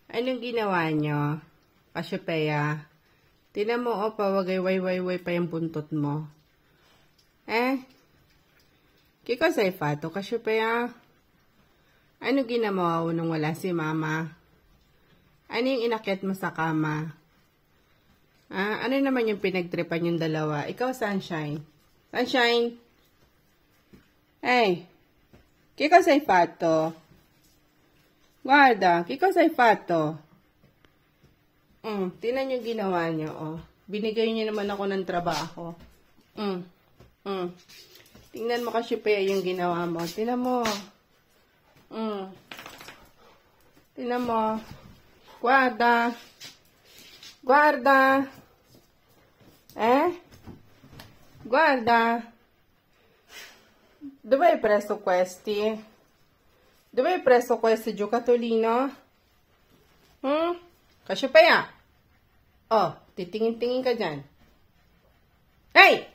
Anong ginawa nyo? Kasyopea. Tinan mo, o, pawagay-way-way-way pa yung buntot mo. Kiko sa ifato, kasyopea. Ano ginawa mo nung wala si mama? Ano yung inakyat mo sa kama? Ano naman yung pinagtripan yung dalawa? Ikaw, Sunshine. Sunshine! Hey! Kiko sa ifato. Guarda, kiko sa ifato. Tingnan yung ginawa nyo, oh. Binigay nyo naman ako ng trabaho. Tingnan mo kasi pa yung ginawa mo. Tingnan mo. Tingnan mo. Guarda. Guarda. Guarda. Dove hai preso questi? Dove hai preso questi giocattolino? Kasyopea. Oh, titingin-tingin ka dyan. Hey!